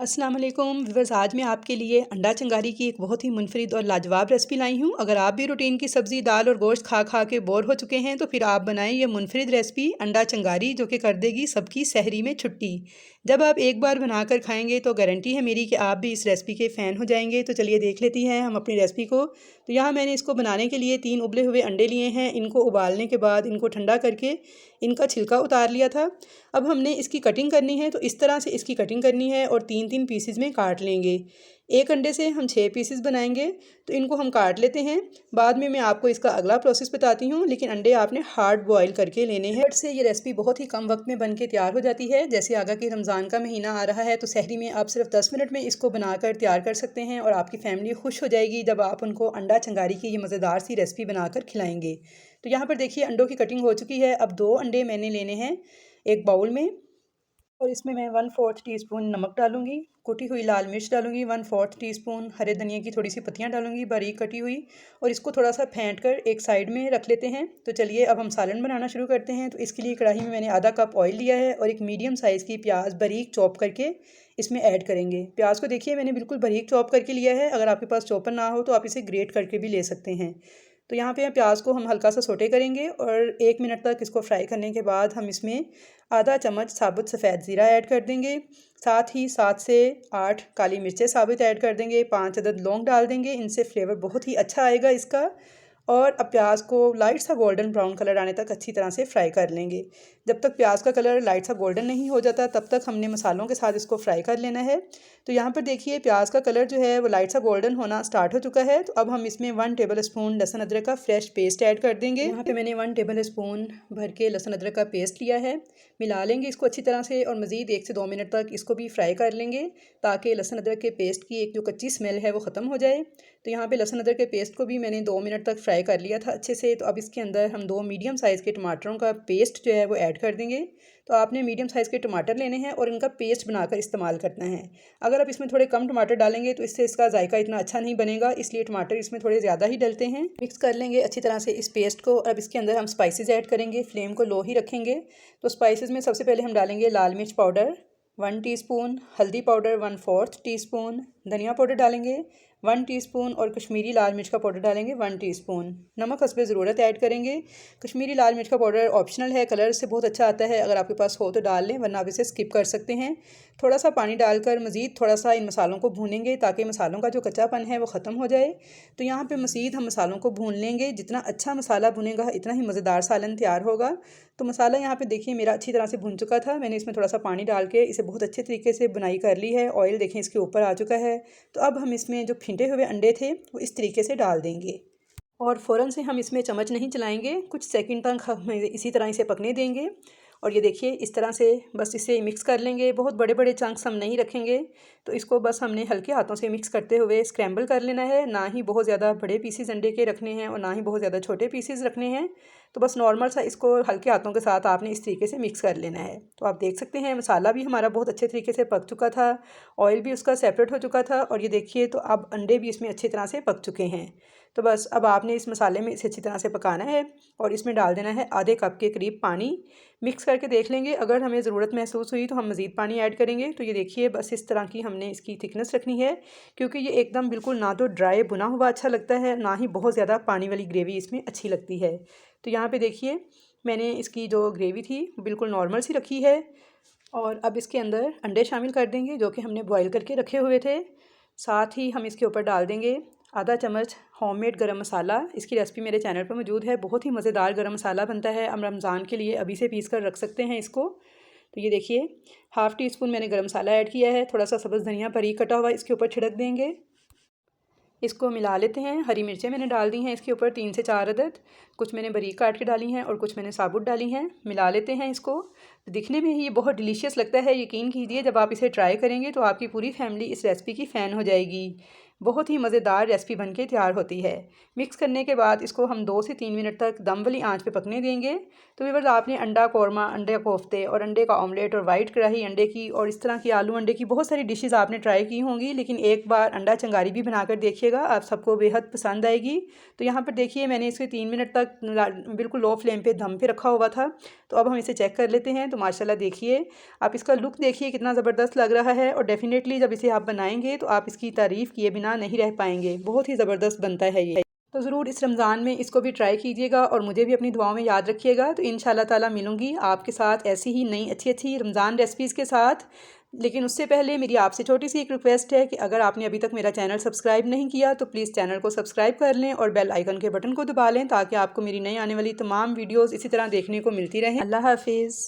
अस्सलाम वालेकुम व्यूअर्स, आज मैं आपके लिए अंडा चंगारी की एक बहुत ही मुनफरिद और लाजवाब रेसिपी लाई हूँ। अगर आप भी रूटीन की सब्ज़ी दाल और गोश्त खा खा के बोर हो चुके हैं तो फिर आप बनाएं ये मुनफरिद रेसिपी अंडा चंगारी, जो कि कर देगी सबकी सहरी में छुट्टी। जब आप एक बार बनाकर खाएंगे तो गारंटी है मेरी कि आप भी इस रेसिपी के फ़ैन हो जाएंगे। तो चलिए देख लेती हैं हम अपनी रेसिपी को। तो यहाँ मैंने इसको बनाने के लिए 3 उबले हुए अंडे लिए हैं। इनको उबालने के बाद इनको ठंडा करके इनका छिलका उतार लिया था। अब हमने इसकी कटिंग करनी है, तो इस तरह से इसकी कटिंग करनी है और 3-3 पीसेस में काट लेंगे। एक अंडे से हम 6 पीसेस बनाएंगे, तो इनको हम काट लेते हैं। बाद में मैं आपको इसका अगला प्रोसेस बताती हूँ, लेकिन अंडे आपने हार्ड बॉयल करके लेने हैं। बट से ये रेसिपी बहुत ही कम वक्त में बन के तैयार हो जाती है। जैसे आगे कि रमज़ान का महीना आ रहा है, तो सहरी में आप सिर्फ 10 मिनट में इसको बनाकर तैयार कर सकते हैं और आपकी फैमिली खुश हो जाएगी जब आप उनको अंडा चंगारी की ये मज़ेदार सी रेसिपी बनाकर खिलाएंगे। तो यहाँ पर देखिए अंडों की कटिंग हो चुकी है। अब 2 अंडे मैंने लेने हैं एक बाउल में, और इसमें मैं 1/4 टीस्पून नमक डालूंगी, कुटी हुई लाल मिर्च डालूंगी, 1/4 टीस्पून हरे धनिया की थोड़ी सी पत्तियां डालूंगी बारीक कटी हुई, और इसको थोड़ा सा फेंट कर एक साइड में रख लेते हैं। तो चलिए अब हम सालन बनाना शुरू करते हैं। तो इसके लिए कढ़ाई में मैंने आधा कप ऑयल लिया है और एक मीडियम साइज़ की प्याज बारीक चॉप करके इसमें ऐड करेंगे। प्याज को देखिए मैंने बिल्कुल बारीक चॉप करके लिया है। अगर आपके पास चॉपर ना हो तो आप इसे ग्रेट करके भी ले सकते हैं। तो यहाँ पे प्याज को हम हल्का सा सोटे करेंगे और 1 मिनट तक इसको फ्राई करने के बाद हम इसमें आधा चम्मच साबुत सफ़ेद ज़ीरा ऐड कर देंगे। साथ ही 7 से 8 काली मिर्चें साबुत ऐड कर देंगे, 5 अदद लौंग डाल देंगे। इनसे फ्लेवर बहुत ही अच्छा आएगा इसका। और अब प्याज को लाइट सा गोल्डन ब्राउन कलर आने तक अच्छी तरह से फ्राई कर लेंगे। जब तक प्याज का कलर लाइट सा गोल्डन नहीं हो जाता तब तक हमने मसालों के साथ इसको फ्राई कर लेना है। तो यहाँ पर देखिए प्याज का कलर जो है वो लाइट सा गोल्डन होना स्टार्ट हो चुका है। तो अब हम इसमें 1 टेबल स्पून लहसुन अदरक का फ्रेश पेस्ट ऐड कर देंगे। यहाँ पे मैंने 1 टेबल स्पून भर के लहसुन अदरक का पेस्ट लिया है। मिला लेंगे इसको अच्छी तरह से और मज़ीद 1 से 2 मिनट तक इसको भी फ्राई कर लेंगे, ताकि लहसुन अदरक के पेस्ट की एक जो कच्ची स्मेल है वो ख़त्म हो जाए। तो यहाँ पे लहसुन अदरक के पेस्ट को भी मैंने 2 मिनट तक फ्राई कर लिया था अच्छे से। तो अब इसके अंदर हम 2 मीडियम साइज़ के टमाटरों का पेस्ट जो है वो ऐड कर देंगे। तो आपने मीडियम साइज़ के टमाटर लेने हैं और इनका पेस्ट बनाकर इस्तेमाल करना है। अगर आप इसमें थोड़े कम टमाटर डालेंगे तो इससे इसका जायका इतना अच्छा नहीं बनेगा, इसलिए टमाटर इसमें थोड़े ज़्यादा ही डलते हैं। मिक्स कर लेंगे अच्छी तरह से इस पेस्ट को। अब इसके अंदर हम स्पाइसेस ऐड करेंगे, फ्लेम को लो ही रखेंगे। तो स्पाइसेस में सबसे पहले हम डालेंगे लाल मिर्च पाउडर 1 टीस्पून, हल्दी पाउडर 1/4 टीस्पून, धनिया पाउडर डालेंगे 1 टीस्पून और कश्मीरी लाल मिर्च का पाउडर डालेंगे 1 टीस्पून। नमक हस्बे ज़रूरत ऐड करेंगे। कश्मीरी लाल मिर्च का पाउडर ऑप्शनल है, कलर से बहुत अच्छा आता है। अगर आपके पास हो तो डाल लें, वरना आप इसे स्किप कर सकते हैं। थोड़ा सा पानी डालकर मज़ीद थोड़ा सा इन मसालों को भूनेंगे, ताकि मसालों का जो कच्चापन है वो ख़त्म हो जाए। तो यहाँ पे मज़ीद हम मसालों को भून लेंगे। जितना अच्छा मसाला भुनेगा इतना ही मज़ेदार सालन तैयार होगा। तो मसाला यहाँ पे देखिए मेरा अच्छी तरह से भुन चुका था। मैंने इसमें थोड़ा सा पानी डाल के इसे बहुत अच्छे तरीके से बुनाई कर ली है। ऑयल देखें इसके ऊपर आ चुका है। तो अब हम इसमें जो फेंटे हुए अंडे थे वो इस तरीके से डाल देंगे और फ़ौरन से हम इसमें चम्मच नहीं चलाएंगे, कुछ सेकंड तक हम इसी तरह इसे पकने देंगे। और ये देखिए इस तरह से बस इसे मिक्स कर लेंगे। बहुत बड़े बड़े चंक्स हम नहीं रखेंगे, तो इसको बस हमने हल्के हाथों से मिक्स करते हुए स्क्रैम्बल कर लेना है। ना ही बहुत ज़्यादा बड़े पीसेस अंडे के रखने हैं और ना ही बहुत ज़्यादा छोटे पीसेस रखने हैं। तो बस नॉर्मल सा इसको हल्के हाथों के साथ आपने इस तरीके से मिक्स कर लेना है। तो आप देख सकते हैं मसाला भी हमारा बहुत अच्छे तरीके से पक चुका था, ऑयल भी उसका सेपरेट हो चुका था, और ये देखिए तो अब अंडे भी इसमें अच्छी तरह से पक चुके हैं। तो बस अब आपने इस मसाले में इसे अच्छी तरह से पकाना है और इसमें डाल देना है आधे कप के करीब पानी। मिक्स करके देख लेंगे, अगर हमें ज़रूरत महसूस हुई तो हम मज़ीद पानी ऐड करेंगे। तो ये देखिए बस इस तरह की हमने इसकी थिकनेस रखनी है, क्योंकि ये एकदम बिल्कुल ना तो ड्राई बुना हुआ अच्छा लगता है, ना ही बहुत ज़्यादा पानी वाली ग्रेवी इसमें अच्छी लगती है। तो यहाँ पे देखिए मैंने इसकी जो ग्रेवी थी बिल्कुल नॉर्मल सी रखी है। और अब इसके अंदर अंडे शामिल कर देंगे जो कि हमने बॉईल करके रखे हुए थे। साथ ही हम इसके ऊपर डाल देंगे आधा चम्मच होममेड गरम मसाला। इसकी रेसिपी मेरे चैनल पर मौजूद है, बहुत ही मज़ेदार गरम मसाला बनता है। हम रमज़ान के लिए अभी से पीस कर रख सकते हैं इसको। तो ये देखिए 1/2 टीस्पून मैंने गरम मसाला ऐड किया है। थोड़ा सा सब्ज़ धनिया बारीक कटा हुआ इसके ऊपर छिड़क देंगे। इसको मिला लेते हैं। हरी मिर्चें मैंने डाल दी हैं इसके ऊपर 3 से 4 अदद, कुछ मैंने बारीक काट के डाली हैं और कुछ मैंने साबुत डाली हैं। मिला लेते हैं इसको। दिखने में ही ये बहुत डिलीशियस लगता है, यकीन कीजिए जब आप इसे ट्राई करेंगे तो आपकी पूरी फैमिली इस रेसिपी की फ़ैन हो जाएगी। बहुत ही मज़ेदार रेसिपी बनके तैयार होती है। मिक्स करने के बाद इसको हम 2 से 3 मिनट तक दम वाली आंच पे पकने देंगे। तो व्यूअर्स, आपने अंडा कौरमा, अंडे कोफ्ते और अंडे का ऑमलेट और वाइट कढ़ाई अंडे की और इस तरह की आलू अंडे की बहुत सारी डिशेज़ आपने ट्राई की होंगी, लेकिन एक बार अंडा चंगारी भी बनाकर देखिएगा, आप सबको बेहद पसंद आएगी। तो यहाँ पर देखिए मैंने इसे 3 मिनट तक बिल्कुल लो फ्लेम पे दम पे रखा हुआ था। तो अब हम इसे चेक कर लेते हैं। तो माशाल्लाह देखिए, आप इसका लुक देखिए कितना ज़बरदस्त लग रहा है और डेफिनेटली जब इसे आप बनाएंगे तो आप इसकी तारीफ़ किए बिना नहीं रह पाएंगे। बहुत ही ज़बरदस्त बनता है ये। तो ज़रूर इस रमज़ान में इसको भी ट्राई कीजिएगा और मुझे भी अपनी दुआओं में याद रखिएगा। तो इंशाल्लाह ताला मिलूँगी आपके साथ ऐसी ही नई अच्छी रमज़ान रेसिपीज़ के साथ। लेकिन उससे पहले मेरी आपसे छोटी सी एक रिक्वेस्ट है कि अगर आपने अभी तक मेरा चैनल सब्सक्राइब नहीं किया तो प्लीज़ चैनल को सब्सक्राइब कर लें और बेल आइकन के बटन को दबा लें, ताकि आपको मेरी नई आने वाली तमाम वीडियोज़ इसी तरह देखने को मिलती रहें। अल्लाह हाफिज़।